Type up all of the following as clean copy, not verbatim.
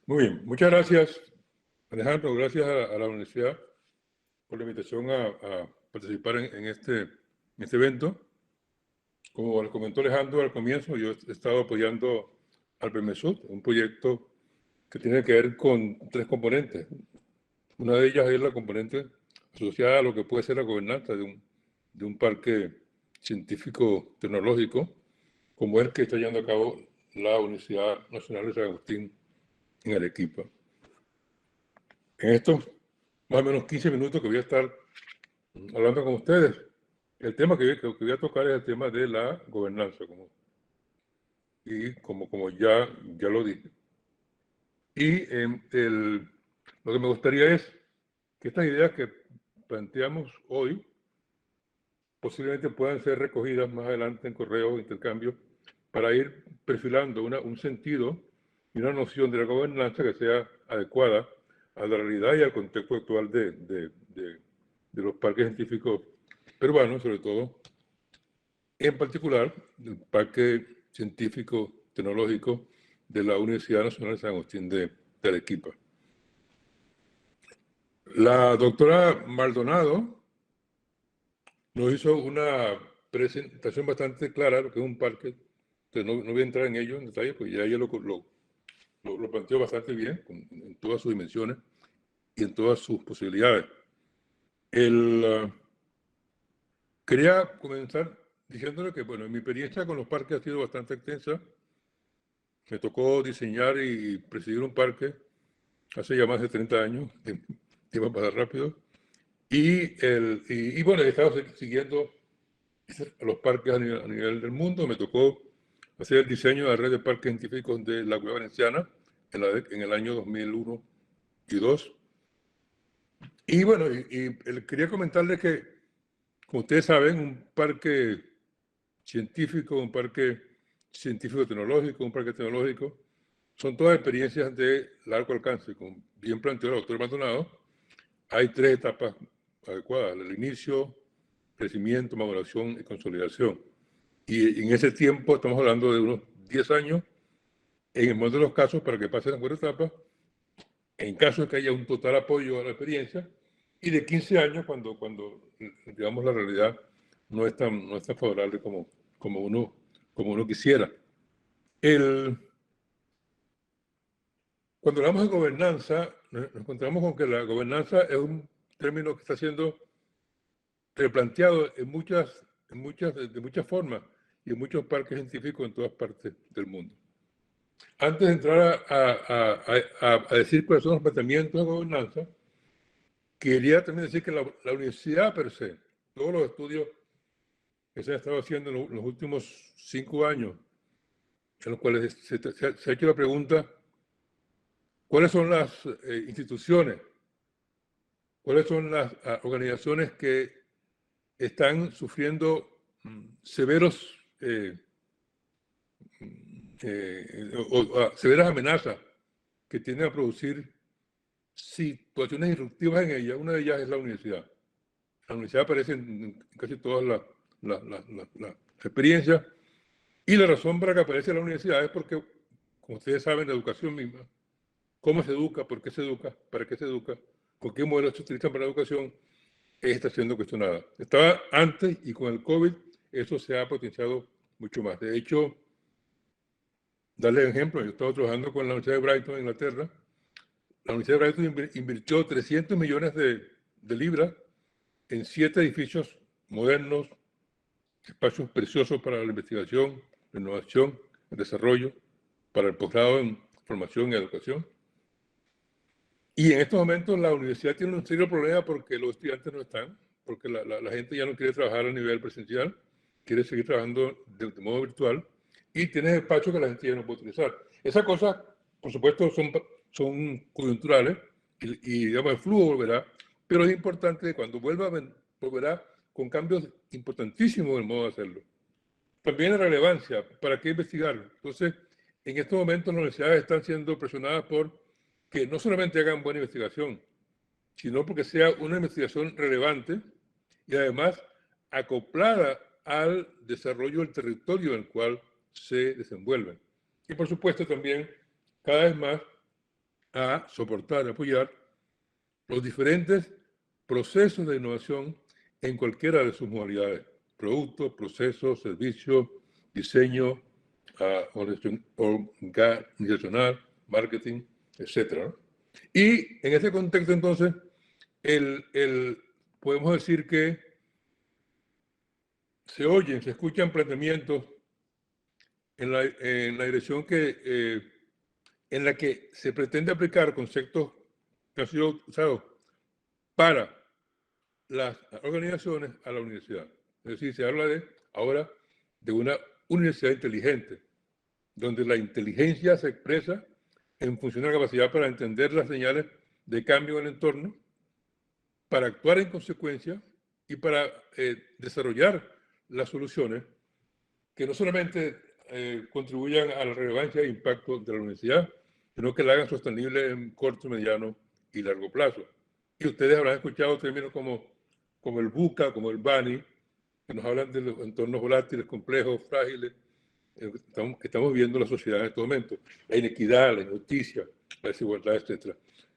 Muy bien, muchas gracias, Alejandro. Gracias a la universidad por la invitación a participar en este evento. Como les comentó Alejandro al comienzo, yo he estado apoyando al PEMESUD, un proyecto que tiene que ver con tres componentes. Una de ellas es la componente asociada a lo que puede ser la gobernanza de un parque científico tecnológico, como el que está llevando a cabo la Universidad Nacional de San Agustín en Arequipa. En estos más o menos 15 minutos que voy a estar hablando con ustedes, el tema que voy a tocar es el tema de la gobernanza, como ya lo dije. Y lo que me gustaría es que estas ideas que planteamos hoy posiblemente puedan ser recogidas más adelante en correos, intercambios, para ir perfilando un sentido y una noción de la gobernanza que sea adecuada a la realidad y al contexto actual de los parques científicos peruanos, sobre todo, en particular el Parque Científico Tecnológico de la Universidad Nacional de San Agustín de Arequipa. La doctora Maldonado nos hizo una presentación bastante clara de lo que es un parque, que no voy a entrar en ello en detalle, pues ya ella lo planteó bastante bien, en todas sus dimensiones y en todas sus posibilidades. Quería comenzar diciéndole que, bueno, mi experiencia con los parques ha sido bastante extensa. Me tocó diseñar y presidir un parque hace ya más de 30 años, que va a pasar rápido. Y bueno, he estado siguiendo los parques a nivel del mundo. Me tocó hacer el diseño de la red de parques científicos de la Cueva Valenciana en el año 2001 y 2002. Y bueno, quería comentarles que, como ustedes saben, un parque científico, un parque científico-tecnológico, un parque tecnológico, son todas experiencias de largo alcance. Como bien planteó el doctor Maldonado, hay tres etapas adecuadas: el inicio, crecimiento, maduración y consolidación. Y en ese tiempo estamos hablando de unos 10 años, en el mejor de los casos, para que pasen las cuatro etapas, en caso de que haya un total apoyo a la experiencia, y de 15 años cuando digamos, la realidad no es tan favorable como uno quisiera. Cuando hablamos de gobernanza, nos encontramos con que la gobernanza es un término que está siendo replanteado de muchas formas y en muchos parques científicos en todas partes del mundo. Antes de entrar a decir cuáles son los planteamientos de gobernanza, quería también decir que la universidad per se, todos los estudios que se han estado haciendo en los últimos 5 años, en los cuales se ha hecho la pregunta: ¿cuáles son las instituciones? ¿Cuáles son las organizaciones que están sufriendo severas amenazas que tienden a producir situaciones disruptivas en ella? Una de ellas es la universidad. La universidad aparece en casi todas las experiencias, y la razón para que aparece la universidad es porque, como ustedes saben, la educación misma, cómo se educa, por qué se educa, para qué se educa, con qué modelos se utilizan para la educación, está siendo cuestionada. Estaba antes, y con el COVID eso se ha potenciado mucho más. De hecho, darle un ejemplo, yo estaba trabajando con la Universidad de Brighton, Inglaterra. La Universidad de Brighton invirtió 300 millones de libras en 7 edificios modernos, espacios preciosos para la investigación, la innovación, el desarrollo, para el posgrado en formación y educación. Y en estos momentos la universidad tiene un serio problema porque los estudiantes no están, porque la gente ya no quiere trabajar a nivel presencial, quiere seguir trabajando de modo virtual, y tiene despachos que la gente ya no puede utilizar. Esas cosas, por supuesto, son coyunturales, y digamos, el flujo volverá, pero es importante que cuando volverá con cambios importantísimos en el modo de hacerlo. También la relevancia, ¿para qué investigar? Entonces, en estos momentos las universidades están siendo presionadas por que no solamente hagan buena investigación, sino porque sea una investigación relevante y además acoplada al desarrollo del territorio en el cual se desenvuelven. Y por supuesto también, cada vez más, a soportar, apoyar los diferentes procesos de innovación en cualquiera de sus modalidades: productos, procesos, servicios, diseño, organizacional, marketing, etc. Y en ese contexto, entonces, podemos decir que se escuchan planteamientos en la dirección en la que se pretende aplicar conceptos que han sido usados para las organizaciones a la universidad. Es decir, se habla ahora de una universidad inteligente, donde la inteligencia se expresa en función de la capacidad para entender las señales de cambio en el entorno, para actuar en consecuencia y para desarrollar las soluciones que no solamente contribuyan a la relevancia e impacto de la universidad, sino que la hagan sostenible en corto, mediano y largo plazo. Y ustedes habrán escuchado términos como el VUCA, como el BANI, que nos hablan de los entornos volátiles, complejos, frágiles, que estamos viendo en la sociedad en este momento. La inequidad, la injusticia, la desigualdad, etc.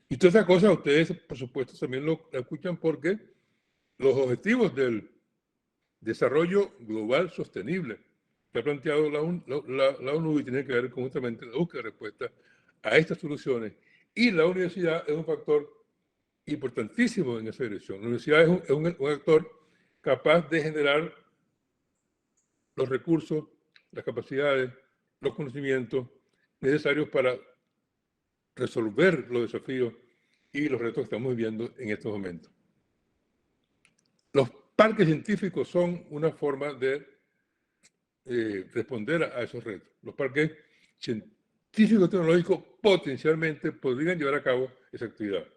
Y todas esas cosas ustedes, por supuesto, también lo escuchan porque los objetivos del desarrollo global sostenible que ha planteado la ONU y tiene que ver con justamente la búsqueda de respuesta a estas soluciones. Y la universidad es un factor importantísimo en esa dirección. La universidad es un actor capaz de generar los recursos, las capacidades, los conocimientos necesarios para resolver los desafíos y los retos que estamos viviendo en estos momentos. Los parques científicos son una forma de responder a esos retos. Los parques científicos tecnológicos potencialmente podrían llevar a cabo esa actividad.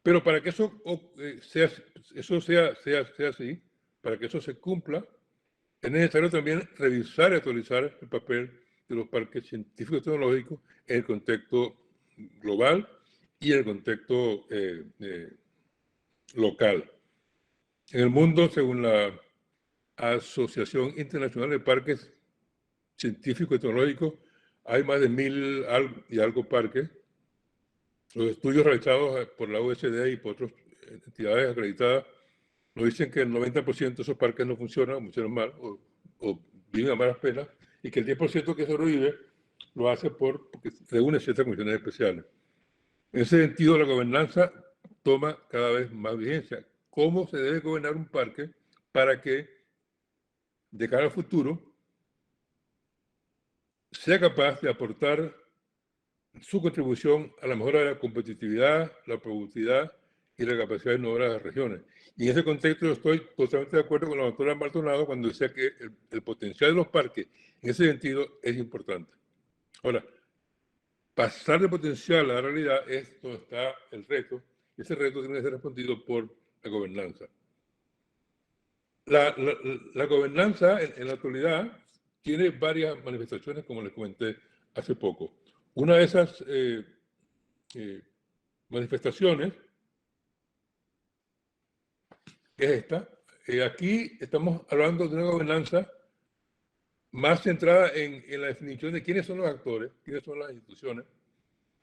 Pero para que eso sea así, para que eso se cumpla, es necesario también revisar y actualizar el papel de los parques científicos tecnológicos en el contexto global y en el contexto local. En el mundo, según la Asociación Internacional de Parques Científicos y Tecnológicos, hay más de 1000 y algo parques. Los estudios realizados por la OECD y por otras entidades acreditadas nos dicen que el 90% de esos parques no funcionan mal o viven a malas penas, y que el 10% que sobrevive lo hace porque reúne ciertas condiciones especiales. En ese sentido, la gobernanza toma cada vez más vigencia. ¿Cómo se debe gobernar un parque para que, de cara al futuro, sea capaz de aportar su contribución a la mejora de la competitividad, la productividad y la capacidad innovadora de las regiones? Y en ese contexto yo estoy totalmente de acuerdo con la doctora Maldonado cuando decía que el potencial de los parques en ese sentido es importante. Ahora, pasar de potencial a la realidad es donde está el reto, y ese reto tiene que ser respondido por la gobernanza. La gobernanza en la actualidad tiene varias manifestaciones, como les comenté hace poco. Una de esas manifestaciones es esta. Aquí estamos hablando de una gobernanza más centrada en la definición de quiénes son los actores, quiénes son las instituciones,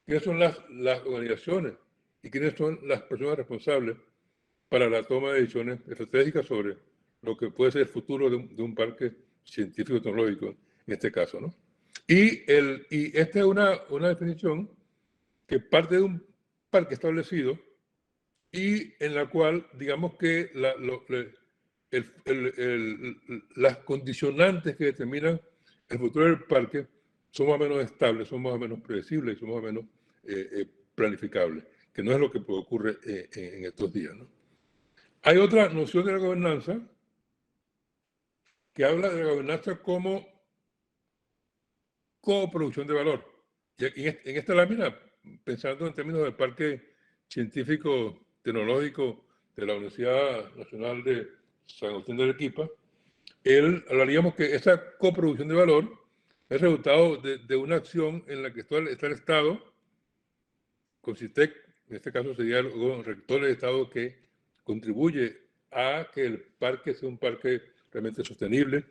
quiénes son las organizaciones y quiénes son las personas responsables para la toma de decisiones estratégicas sobre lo que puede ser el futuro de un parque científico-tecnológico, en este caso, ¿no? Y esta es una definición que parte de un parque establecido y en la cual, digamos que las condicionantes que determinan el futuro del parque son más o menos estables, son más o menos predecibles y son más o menos planificables, que no es lo que ocurre en estos días, ¿no? Hay otra noción de la gobernanza que habla de la gobernanza como coproducción de valor. Y en esta lámina, pensando en términos del Parque Científico Tecnológico de la Universidad Nacional de San Agustín de Arequipa, hablaríamos que esa coproducción de valor es resultado de una acción en la que está el Estado, con CITEC, en este caso sería el rector del Estado, que contribuye a que el parque sea un parque realmente sostenible,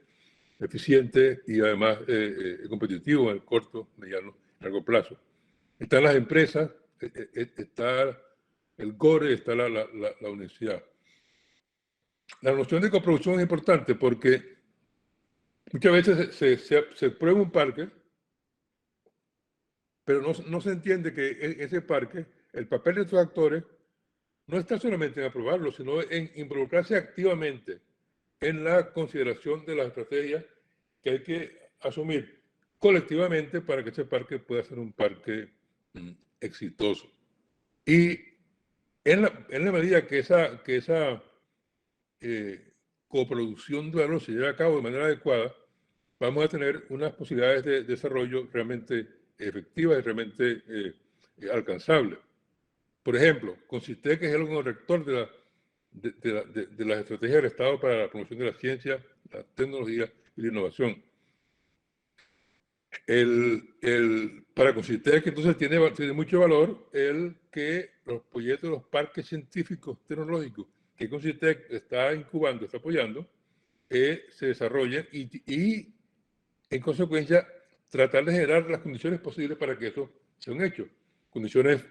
eficiente y además competitivo en el corto, mediano y largo plazo. Están las empresas, está el GORE, está la universidad. La noción de coproducción es importante porque muchas veces se prueba un parque, pero no se entiende que ese parque, el papel de estos actores, no está solamente en aprobarlo, sino en involucrarse activamente en la consideración de las estrategias que hay que asumir colectivamente para que ese parque pueda ser un parque exitoso. Y en la medida que esa coproducción de valor se lleve a cabo de manera adecuada, vamos a tener unas posibilidades de desarrollo realmente efectivas y realmente alcanzables. Por ejemplo, CONCITEC, que es el órgano rector de las estrategias del Estado para la promoción de la ciencia, la tecnología y la innovación. Para CONCITEC, entonces, tiene mucho valor el que los proyectos de los parques científicos tecnológicos que CONCITEC está incubando, está apoyando, se desarrollen y, en consecuencia, tratar de generar las condiciones posibles para que eso sea un hecho. Condiciones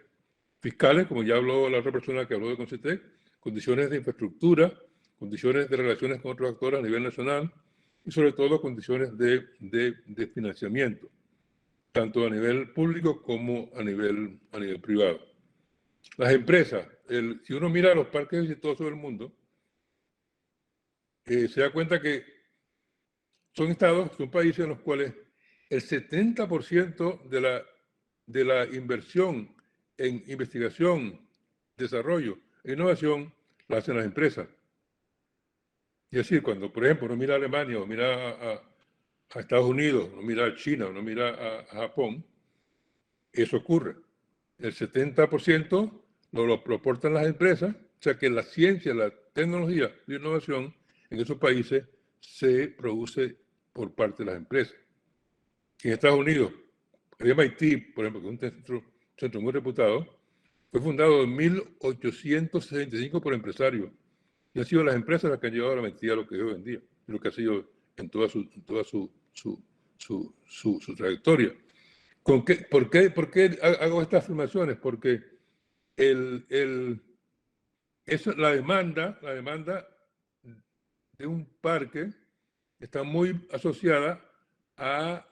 fiscales, como ya habló la otra persona que habló de CONCITEC, condiciones de infraestructura, condiciones de relaciones con otros actores a nivel nacional y sobre todo condiciones de financiamiento, tanto a nivel público como a nivel privado. Las empresas, si uno mira los parques exitosos del mundo, se da cuenta que son países en los cuales el 70% de la inversión en investigación, desarrollo e innovación la hacen las empresas. Es decir, cuando, por ejemplo, uno mira a Alemania o mira a Estados Unidos, uno mira a China, uno mira a Japón, eso ocurre. El 70% lo aportan las empresas, o sea que la ciencia, la tecnología y la innovación en esos países se produce por parte de las empresas. En Estados Unidos, el MIT, por ejemplo, que es un centro muy reputado, fue fundado en 1865 por empresarios. Y han sido las empresas las que han llevado a la maestría a lo que es hoy en día, lo que ha sido en toda su trayectoria. ¿Por qué hago estas afirmaciones? Porque la demanda de un parque está muy asociada a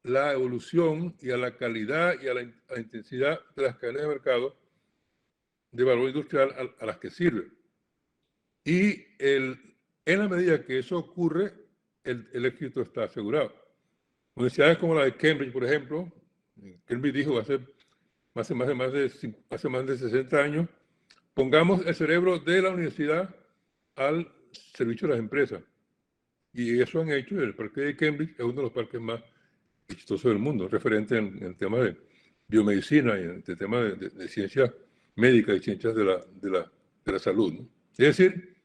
la evolución y a la calidad y a la intensidad de las cadenas de mercado de valor industrial a las que sirve. Y en la medida que eso ocurre, el éxito está asegurado. Universidades como la de Cambridge, por ejemplo, Cambridge dijo hace más de 60 años, pongamos el cerebro de la universidad al servicio de las empresas. Y eso han hecho. El parque de Cambridge es uno de los parques más exitosos del mundo, referente en el tema de biomedicina y en el tema de ciencias médicas y ciencias de la salud, ¿no? Es decir,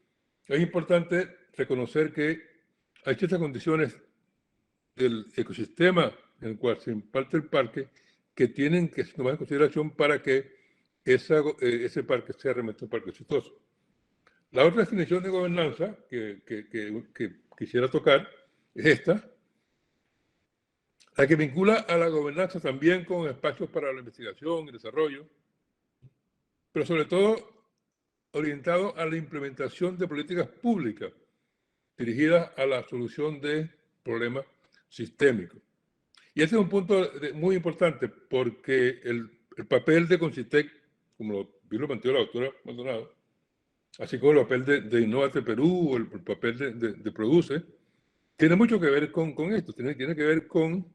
es importante reconocer que hay ciertas condiciones del ecosistema en el cual se imparte el parque que tienen que tomar en consideración para que ese parque sea realmente un parque exitoso. La otra definición de gobernanza que quisiera tocar es esta, la que vincula a la gobernanza también con espacios para la investigación y desarrollo, pero sobre todo orientado a la implementación de políticas públicas dirigidas a la solución de problemas sistémicos. Y ese es un punto muy importante porque el papel de CONCITEC, como lo planteó la doctora Maldonado, así como el papel de Innovate Perú o el papel de Produce, tiene mucho que ver con esto, tiene que ver con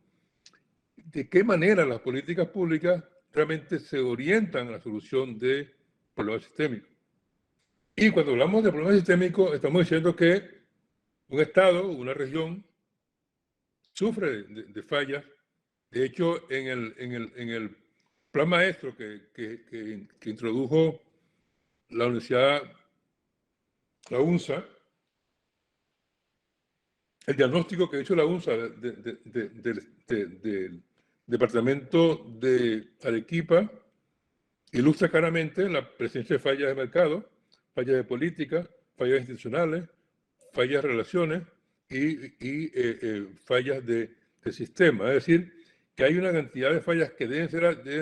de qué manera las políticas públicas realmente se orientan a la solución de problemas sistémicos. Y cuando hablamos de problemas sistémicos, estamos diciendo que un Estado, una región, sufre de fallas. De hecho, en el plan maestro que introdujo la universidad, la UNSA, el diagnóstico que hizo la UNSA del departamento de Arequipa ilustra claramente la presencia de fallas de mercado, fallas de política, fallas institucionales, fallas de relaciones y fallas de sistema. Es decir, que hay una cantidad de fallas que deben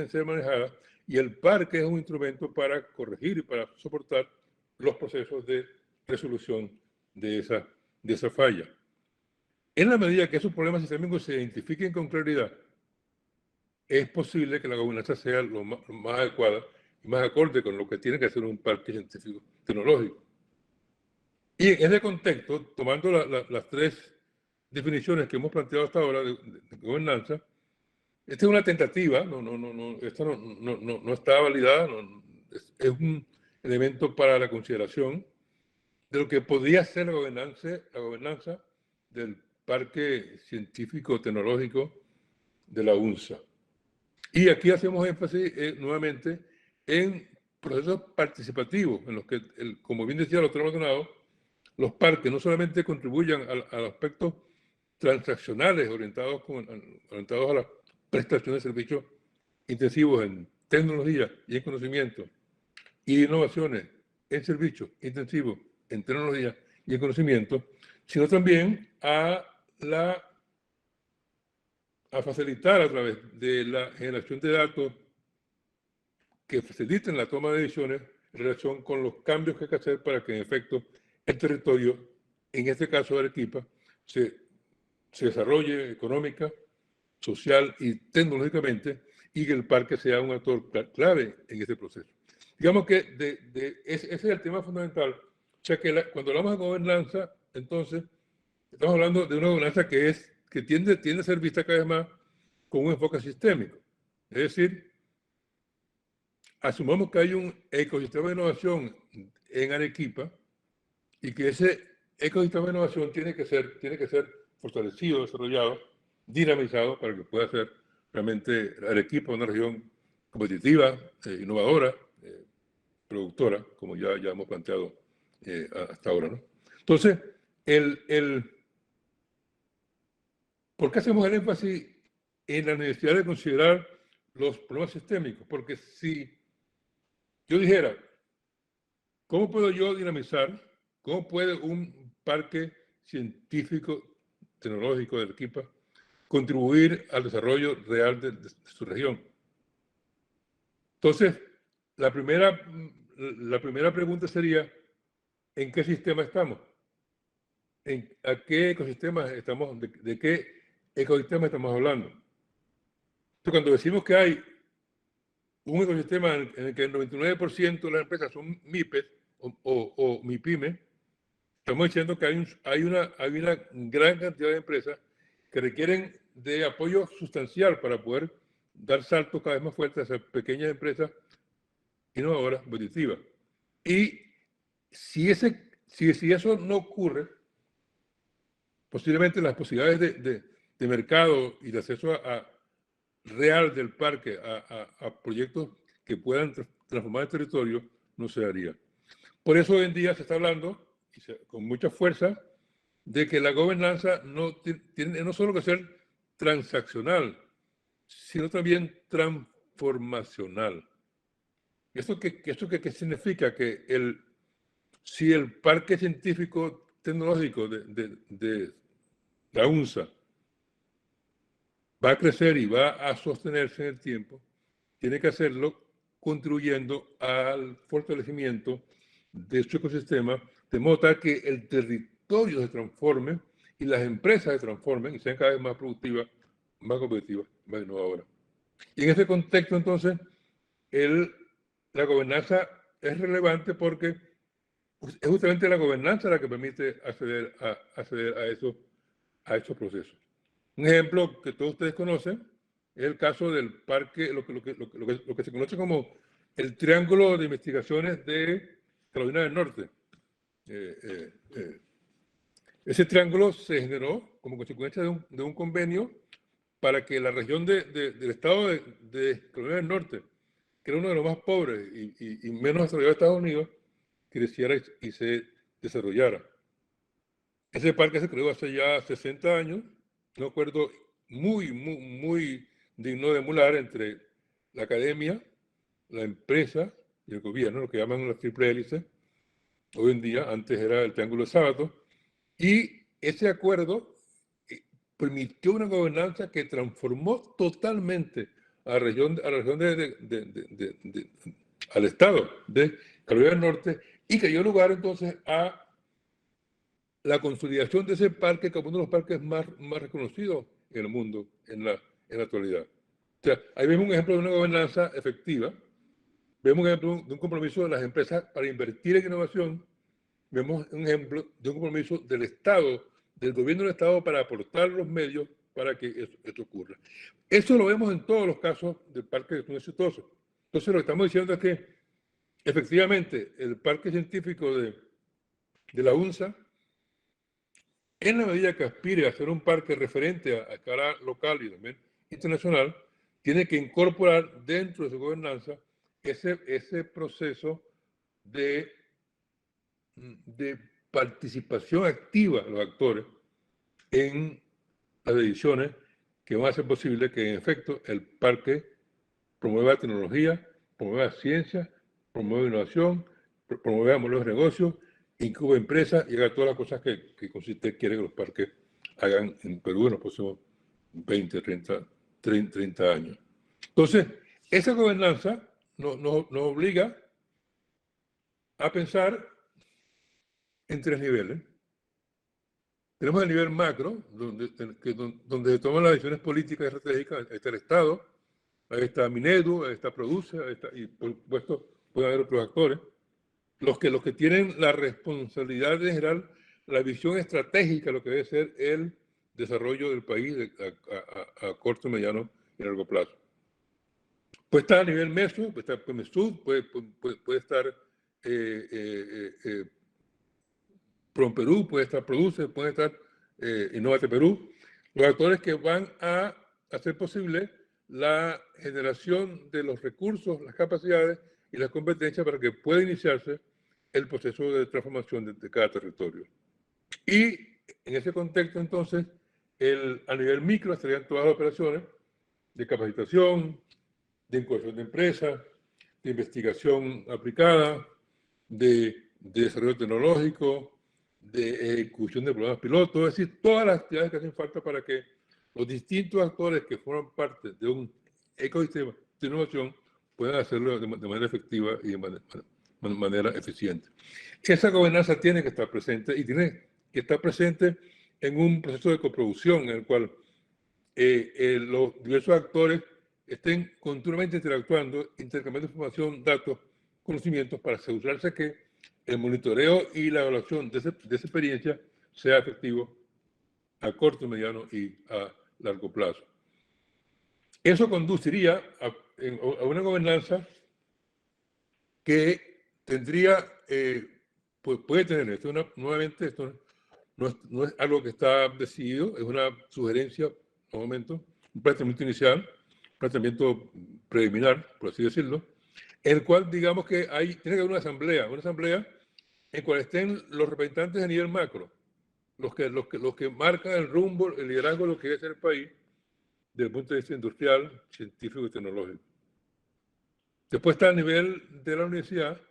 ser manejadas y el parque es un instrumento para corregir y para soportar los procesos de resolución de esa falla. En la medida que esos problemas sistémicos se identifiquen con claridad, es posible que la gobernanza sea lo más adecuada y más acorde con lo que tiene que hacer un parque científico tecnológico. Y en ese contexto, tomando las tres definiciones que hemos planteado hasta ahora de gobernanza, esta es una tentativa, esta no está validada, es un elemento para la consideración de lo que podría ser la gobernanza del Parque Científico Tecnológico de la UNSA. Y aquí hacemos énfasis nuevamente en procesos participativos, en los que, como bien decía el doctor Maldonado, los parques no solamente contribuyan a los aspectos transaccionales orientados a la prestación de servicios intensivos en tecnología y en conocimiento, y innovaciones en servicios intensivos en tecnología y en conocimiento, sino también a facilitar a través de la generación de datos que faciliten la toma de decisiones en relación con los cambios que hay que hacer para que en efecto el territorio, en este caso de Arequipa, se desarrolle económica, social y tecnológicamente, y que el parque sea un actor clave en este proceso. Digamos que ese es el tema fundamental. O sea que cuando hablamos de gobernanza, entonces, estamos hablando de una gobernanza que tiende a ser vista cada vez más con un enfoque sistémico. Es decir, asumamos que hay un ecosistema de innovación en Arequipa y que ese ecosistema de innovación tiene que ser fortalecido, desarrollado, dinamizado para que pueda ser realmente Arequipa una región competitiva, innovadora, productora, como ya hemos planteado hasta ahora, ¿no? Entonces, ¿por qué hacemos el énfasis en la necesidad de considerar los problemas sistémicos? Porque si yo dijera, ¿cómo puedo yo dinamizar? ¿Cómo puede un parque científico tecnológico de Arequipa contribuir al desarrollo real de su región? Entonces, la primera pregunta sería, ¿en qué sistema estamos? ¿A qué ecosistema estamos? ¿De qué ecosistema estamos hablando? Entonces, cuando decimos que hay un ecosistema en el que el 99% de las empresas son MIPES o MIPYME, estamos diciendo que hay una gran cantidad de empresas que requieren de apoyo sustancial para poder dar saltos cada vez más fuertes a esas pequeñas empresas innovadoras, competitivas. Y si eso no ocurre, posiblemente las posibilidades de mercado y de acceso real del parque a proyectos que puedan transformar el territorio no se daría. Por eso hoy en día se está hablando, con mucha fuerza, de que la gobernanza no tiene no solo que ser transaccional, sino también transformacional. ¿Esto qué significa? Que si el parque científico tecnológico de la UNSA va a crecer y va a sostenerse en el tiempo, tiene que hacerlo contribuyendo al fortalecimiento de su ecosistema, de modo tal que el territorio se transforme y las empresas se transformen y sean cada vez más productivas, más competitivas, más innovadoras. Y en ese contexto, entonces, la gobernanza es relevante porque es justamente la gobernanza la que permite acceder a esos procesos. Un ejemplo que todos ustedes conocen es el caso del parque, lo que se conoce como el Triángulo de Investigaciones de Carolina del Norte. Ese triángulo se generó como consecuencia de un convenio para que la región del estado de Carolina del Norte, que era uno de los más pobres y menos desarrollado de Estados Unidos, creciera y se desarrollara. Ese parque se creó hace ya 60 años, un acuerdo muy digno de emular entre la academia, la empresa y el gobierno, lo que llaman la triple hélice. Hoy en día, antes era el Triángulo de Sábato, y ese acuerdo permitió una gobernanza que transformó totalmente a la región al estado de Carolina del Norte, y que dio lugar entonces a la consolidación de ese parque como uno de los parques más reconocidos en el mundo en la actualidad. O sea, ahí vemos un ejemplo de una gobernanza efectiva, vemos un ejemplo de un compromiso de las empresas para invertir en innovación, vemos un ejemplo de un compromiso del Estado, del gobierno del Estado, para aportar los medios para que esto ocurra. Eso lo vemos en todos los casos del parque que son exitosos. Entonces, lo que estamos diciendo es que, efectivamente, el parque científico de la UNSA, en la medida que aspire a ser un parque referente a escala local y también internacional, tiene que incorporar dentro de su gobernanza ese proceso de participación activa de los actores en las decisiones que van a hacer posible que, en efecto, el parque promueva tecnología, promueva ciencia, promueva innovación, promueva modelos de negocio, incube empresas y haga todas las cosas que CONCITEC quiere que los parques hagan en Perú en los próximos 20, 30 años. Entonces, esa gobernanza nos obliga a pensar en 3 niveles. Tenemos el nivel macro, donde se toman las decisiones políticas y estratégicas. Ahí está el Estado, ahí está Minedu, ahí está Produce, y por supuesto puede haber otros actores. Los que tienen la responsabilidad de generar la visión estratégica, lo que debe ser el desarrollo del país a corto, mediano y largo plazo. Puede estar a nivel MESU, puede estar PEMESUD, puede estar PROMPERÚ, puede estar Produce, puede estar Innovate Perú, los actores que van a hacer posible la generación de los recursos, las capacidades y las competencias para que pueda iniciarse el proceso de transformación de cada territorio. Y en ese contexto, entonces, a nivel micro estarían todas las operaciones de capacitación, de incubación de empresas, de investigación aplicada, de desarrollo tecnológico, de ejecución de programas pilotos, es decir, todas las actividades que hacen falta para que los distintos actores que forman parte de un ecosistema de innovación puedan hacerlo de manera efectiva y de manera eficiente. Esa gobernanza tiene que estar presente y tiene que estar presente en un proceso de coproducción en el cual los diversos actores estén continuamente interactuando, intercambiando información, datos, conocimientos para asegurarse que el monitoreo y la evaluación de esa experiencia sea efectivo a corto, mediano y a largo plazo. Eso conduciría a una gobernanza que tendría, pues puede tener, nuevamente, esto no es algo que está decidido, es una sugerencia, en un momento, un planteamiento inicial, un planteamiento preliminar, por así decirlo, en el cual digamos que tiene que haber una asamblea en la cual estén los representantes a nivel macro, los que marcan el rumbo, el liderazgo de lo que debe ser el país, desde el punto de vista industrial, científico y tecnológico. Después está a nivel de la universidad,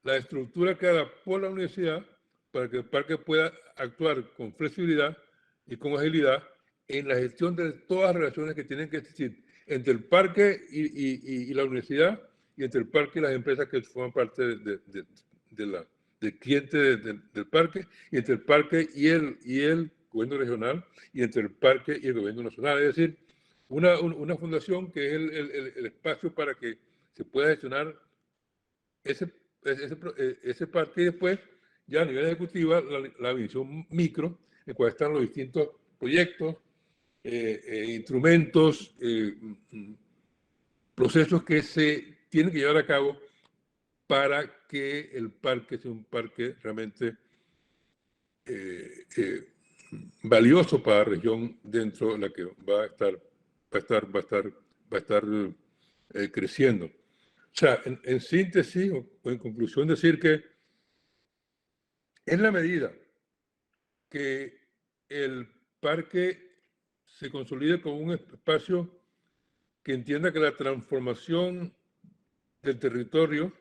la estructura creada por la universidad para que el parque pueda actuar con flexibilidad y con agilidad en la gestión de todas las relaciones que tienen que existir entre el parque y la universidad, y entre el parque y las empresas que forman parte del cliente del parque, y entre el parque y el gobierno regional, y entre el parque y el gobierno nacional. Es decir, una fundación que es el espacio para que se pueda gestionar ese parque, y después, ya a nivel ejecutivo, la visión micro, en cual están los distintos proyectos, instrumentos, procesos que se tienen que llevar a cabo para que el parque sea un parque realmente valioso para la región dentro de la que va a estar creciendo. O sea, en síntesis o en conclusión, decir que en la medida que el parque se consolide como un espacio que entienda que la transformación del territorio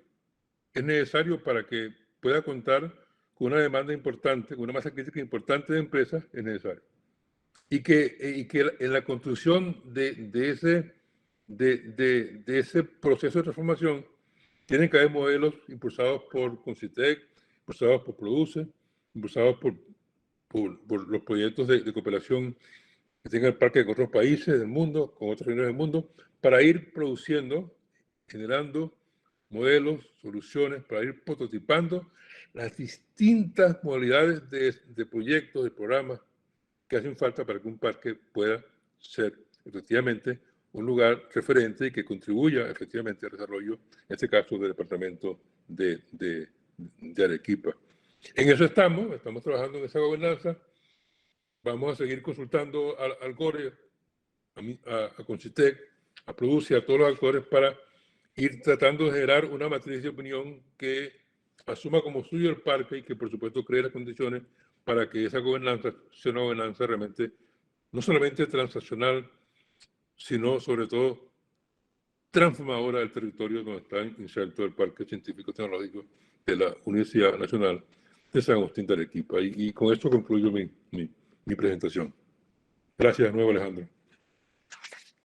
es necesario para que pueda contar con una demanda importante, con una masa crítica importante de empresas, es necesario. Y que en la construcción de de ese proceso de transformación tienen que haber modelos impulsados por Concitec, impulsados por Produce, impulsados por los proyectos de cooperación que tenga el parque con otros países del mundo, con otras regiones del mundo, para ir produciendo, generando modelos, soluciones, para ir prototipando las distintas modalidades de proyectos, de programas que hacen falta para que un parque pueda ser efectivamente un lugar referente y que contribuya efectivamente al desarrollo, en este caso del departamento de Arequipa. En eso estamos trabajando en esa gobernanza. Vamos a seguir consultando al GORE, a Concitec, a Produce, a todos los actores para ir tratando de generar una matriz de opinión que asuma como suyo el parque y que por supuesto cree las condiciones para que esa gobernanza sea una gobernanza realmente no solamente transaccional, sino sobre todo transformadora del territorio donde está inserto el Parque Científico Tecnológico de la Universidad Nacional de San Agustín de Arequipa. Y con esto concluyo mi presentación. Gracias de nuevo, Alejandro.